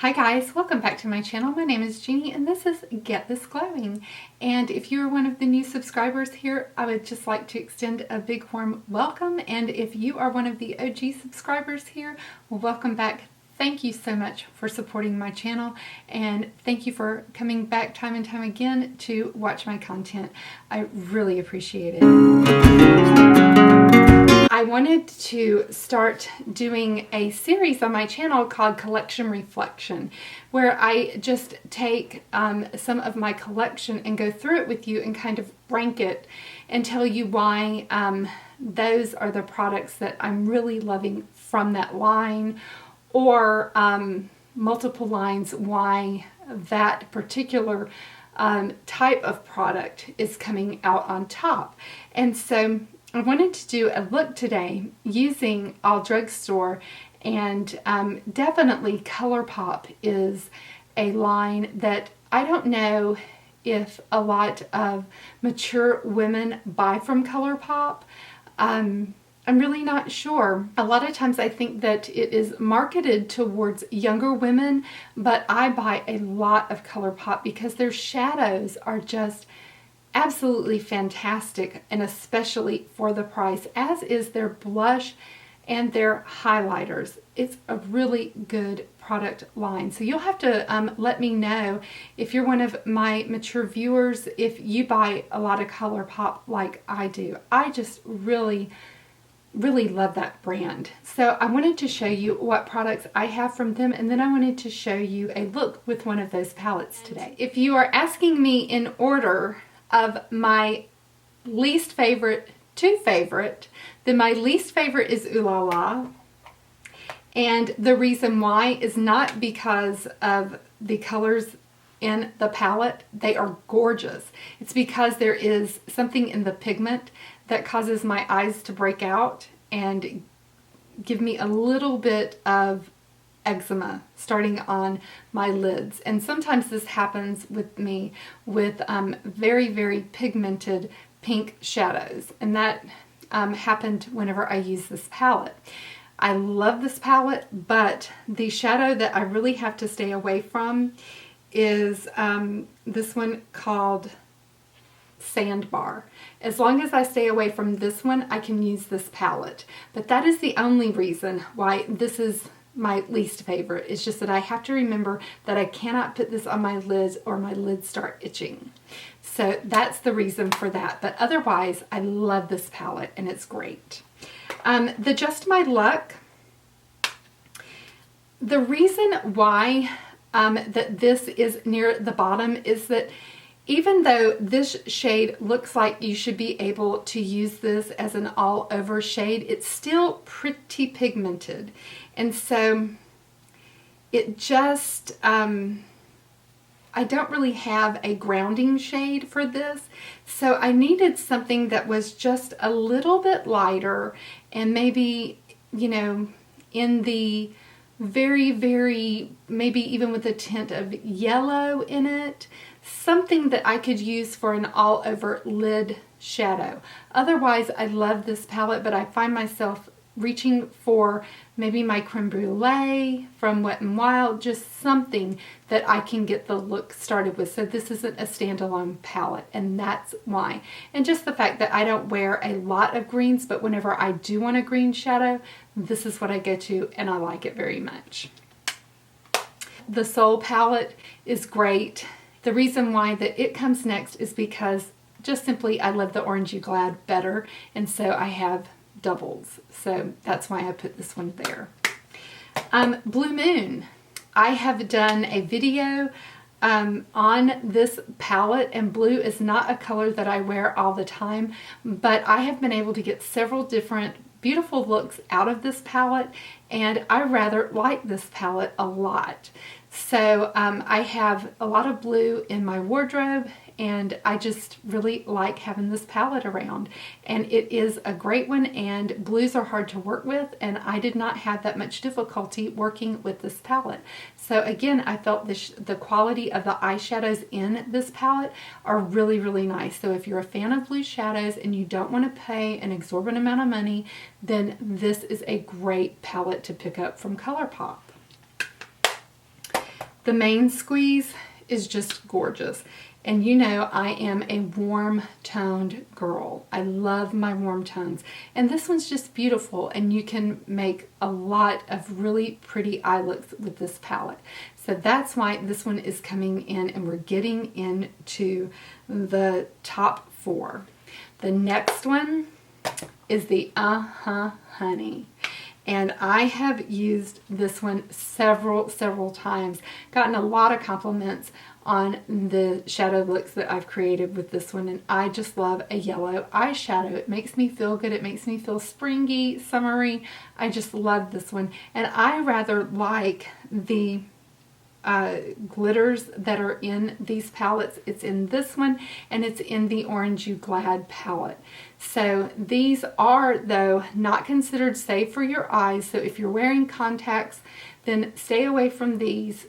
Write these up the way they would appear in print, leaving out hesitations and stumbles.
Hi guys, welcome back to my channel. My name is Jeannie and this is Get This Glowing. And if you're one of the new subscribers here, I would just like to extend a big warm welcome. And if you are one of the OG subscribers here, well, welcome back. Thank you so much for supporting my channel and thank you for coming back time and time again to watch my content. I really appreciate it. I wanted to start doing a series on my channel called Collection Reflection, where I just take some of my collection and go through it with you and kind of rank it and tell you why those are the products that I'm really loving from that line, or multiple lines, why that particular type of product is coming out on top. And so I wanted to do a look today using All Drugstore, and definitely ColourPop is a line that I don't know if a lot of mature women buy from ColourPop. I'm really not sure. A lot of times I think that it is marketed towards younger women, but I buy a lot of ColourPop because their shadows are just absolutely fantastic, and especially for the price, as is their blush and their highlighters. It's a really good product line. So you'll have to let me know if you're one of my mature viewers, if you buy a lot of ColourPop like I do. I just really love that brand. So I wanted to show you what products I have from them, and then I wanted to show you a look with one of those palettes today. If you are asking me in order of my least favorite to favorite, then my least favorite is Ooh La La. And the reason why is not because of the colors in the palette. They are gorgeous. It's because there is something in the pigment that causes my eyes to break out and give me a little bit of eczema starting on my lids. And sometimes this happens with me with very pigmented pink shadows, and that happened whenever I use this palette. I love this palette, but the shadow that I really have to stay away from is this one called Sandbar. As long as I stay away from this one, I can use this palette, but that is the only reason why this is my least favorite. It's just that I have to remember that I cannot put this on my lids or my lids start itching. So that's the reason for that. But otherwise, I love this palette and it's great. The Just My Luck. The reason why that this is near the bottom is that even though this shade looks like you should be able to use this as an all over shade, it's still pretty pigmented. And so it just, I don't really have a grounding shade for this. So I needed something that was just a little bit lighter and maybe, you know, in the very, maybe even with a tint of yellow in it. Something that I could use for an all over lid shadow. Otherwise, I love this palette, but I find myself reaching for maybe my creme brulee from Wet n Wild, just something that I can get the look started with. So this isn't a standalone palette, and that's why. And just the fact that I don't wear a lot of greens, but whenever I do want a green shadow, this is what I go to, and I like it very much. The Soul palette is great. The reason why that it comes next is because just simply I love the Orangey Glad better, and so I have doubles. So that's why I put this one there. Blue Moon. I have done a video on this palette, and blue is not a color that I wear all the time, but I have been able to get several different beautiful looks out of this palette, and I rather like this palette a lot. So I have a lot of blue in my wardrobe, and I just really like having this palette around. And it is a great one, and blues are hard to work with, and I did not have that much difficulty working with this palette. So again, I felt the quality of the eyeshadows in this palette are really nice. So if you're a fan of blue shadows and you don't want to pay an exorbitant amount of money, then this is a great palette to pick up from ColourPop. The main squeeze is just gorgeous. And you know I am a warm toned girl. I love my warm tones. And this one's just beautiful, and you can make a lot of really pretty eye looks with this palette. So that's why this one is coming in, and we're getting into the top 4. The next one is the Honey. And I have used this one several times. Gotten a lot of compliments on the shadow looks that I've created with this one, and I just love a yellow eyeshadow. It makes me feel good. It makes me feel springy, summery. I just love this one, and I rather like the glitters that are in these palettes. It's in this one, and it's in the Orange You Glad palette. So these are, though, not considered safe for your eyes. So if you're wearing contacts, then stay away from these,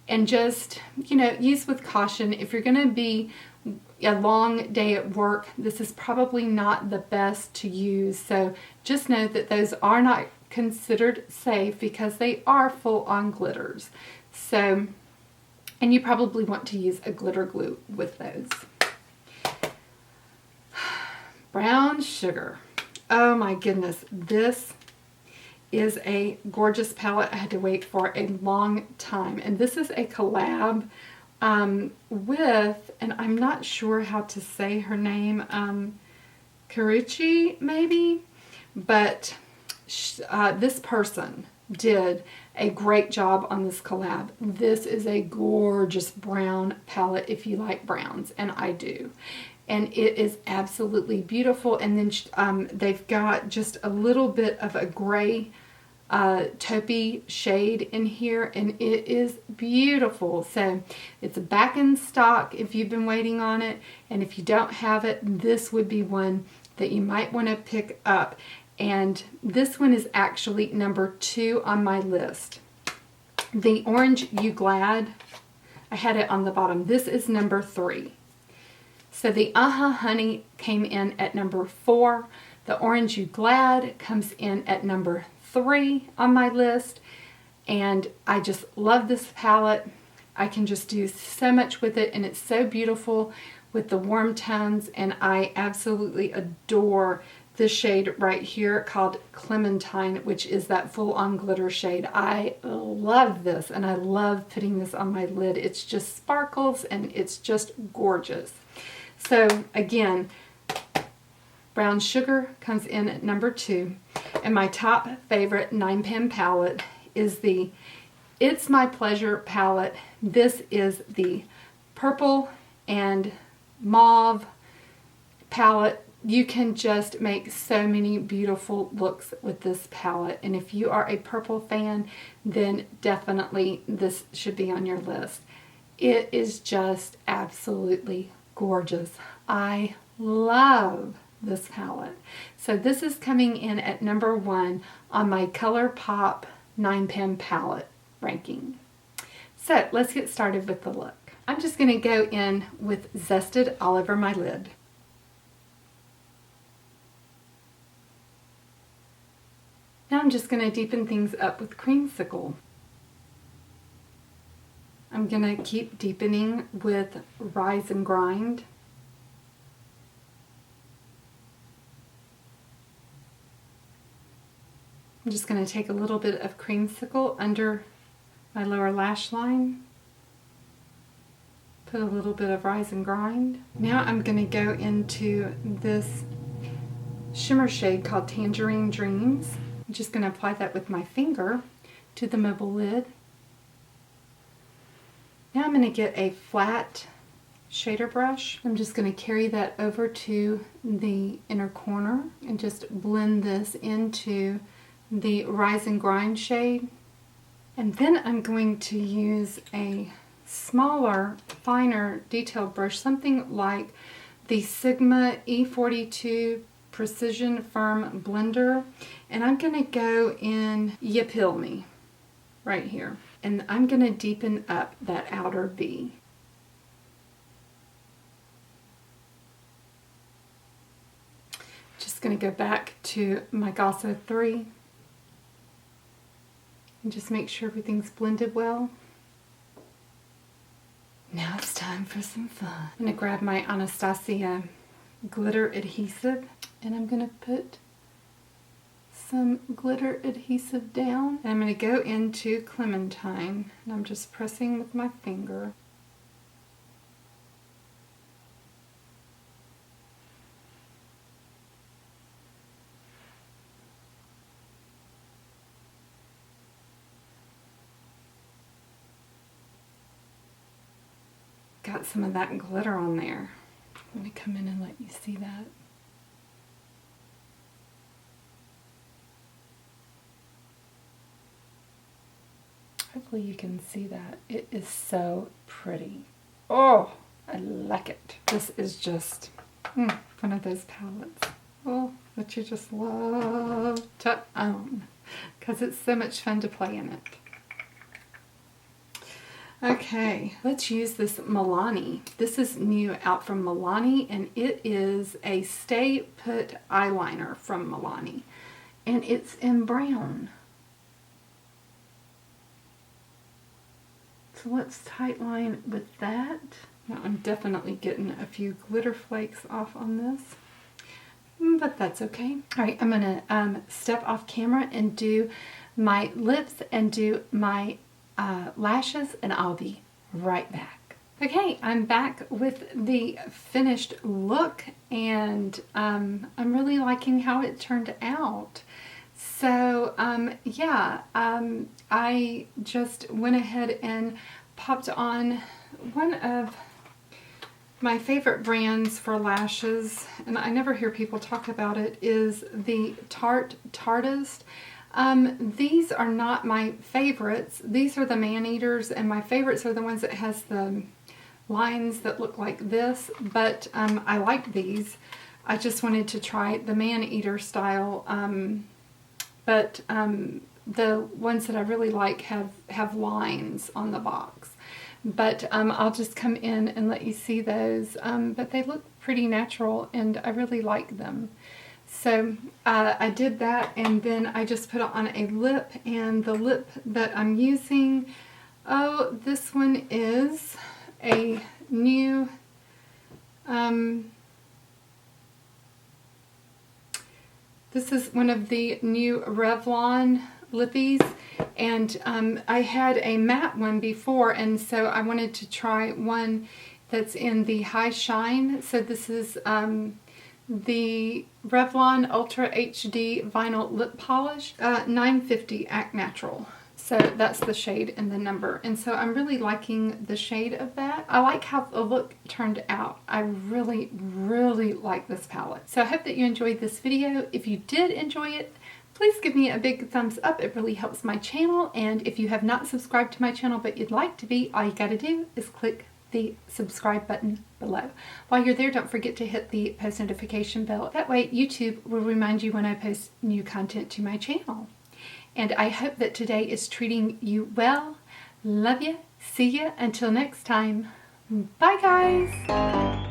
and just, you know, use with caution. If you're going to be a long day at work, this is probably not the best to use. So just know that those are not considered safe because they are full on glitters. So, and you probably want to use a glitter glue with those. Brown Sugar. Oh my goodness, this is a gorgeous palette. I had to wait for a long time, and this is a collab with, and I'm not sure how to say her name, Curvy maybe, but this person did a great job on this collab. This is a gorgeous brown palette if you like browns, and I do. And it is absolutely beautiful. And then they've got just a little bit of a gray taupey shade in here, and it is beautiful. So it's back in stock if you've been waiting on it, and if you don't have it, this would be one that you might want to pick up. And this one is actually number 2 on my list. The Orange You Glad, I had it on the bottom. This is number 3. So the Honey came in at number 4. The Orange You Glad comes in at number 3 on my list. And I just love this palette. I can just do so much with it, and it's so beautiful with the warm tones, and I absolutely adore this shade right here called Clementine, which is that full-on glitter shade. I love this, and I love putting this on my lid. It's just sparkles, and it's just gorgeous. So again, Brown Sugar comes in at number 2, and my top favorite 9-pan palette is the It's My Pleasure palette. This is the purple and mauve palette. You can just make so many beautiful looks with this palette, and if you are a purple fan, then definitely this should be on your list. It is just absolutely gorgeous. I love this palette. So this is coming in at number 1 on my ColourPop 9-pan palette ranking. So let's get started with the look. I'm just going to go in with Zested all over my lid. Now I'm just going to deepen things up with Creamsicle. I'm going to keep deepening with Rise and Grind. I'm just going to take a little bit of Creamsicle under my lower lash line. Put a little bit of Rise and Grind. Now I'm going to go into this shimmer shade called Tangerine Dreams. I'm just going to apply that with my finger to the mobile lid. Now I'm going to get a flat shader brush. I'm just going to carry that over to the inner corner and just blend this into the Rise and Grind shade. And then I'm going to use a smaller, finer detail brush, something like the Sigma E42 Precision Firm Blender, and I'm going to go in You Pill Me right here, and I'm going to deepen up that outer V. Just going to go back to my Gosso 3 And just make sure everything's blended well. Now it's time for some fun. I'm going to grab my Anastasia glitter adhesive and I'm going to put some glitter adhesive down. And I'm going to go into Clementine and I'm just pressing with my finger. Got some of that glitter on there. I'm going to come in and let you see that. Hopefully you can see that. It is so pretty. Oh, I like it. This is just one of those palettes. Oh, that you just love to own because it's so much fun to play in it. Okay, let's use this Milani. This is new out from Milani, and it is a Stay Put eyeliner from Milani, and it's in brown. So let's tightline with that. Now I'm definitely getting a few glitter flakes off on this, but that's okay. All right, I'm gonna step off camera and do my lips and do my lashes, and I'll be right back. Okay, I'm back with the finished look, and I'm really liking how it turned out. So yeah, I just went ahead and popped on one of my favorite brands for lashes, and I never hear people talk about it, is the Tarteist. These are not my favorites. These are the man-eaters, and my favorites are the ones that has the lines that look like this, but I like these. I just wanted to try the man-eater style, but the ones that I really like have lines on the box. But I'll just come in and let you see those, but they look pretty natural, and I really like them. So I did that, and then I just put on a lip, and the lip that I'm using, oh, this one is a new, this is one of the new Revlon lippies, and I had a matte one before, and so I wanted to try one that's in the high shine. So this is the Revlon Ultra HD Vinyl Lip Polish, 950 Act Natural. So that's the shade and the number. And so I'm really liking the shade of that. I like how the look turned out. I really, really like this palette. So I hope that you enjoyed this video. If you did enjoy it, please give me a big thumbs up. It really helps my channel. And if you have not subscribed to my channel but you'd like to be, all you gotta do is click the subscribe button below. While you're there, don't forget to hit the post notification bell. That way YouTube will remind you when I post new content to my channel. And I hope that today is treating you well. Love you. See you until next time. Bye guys.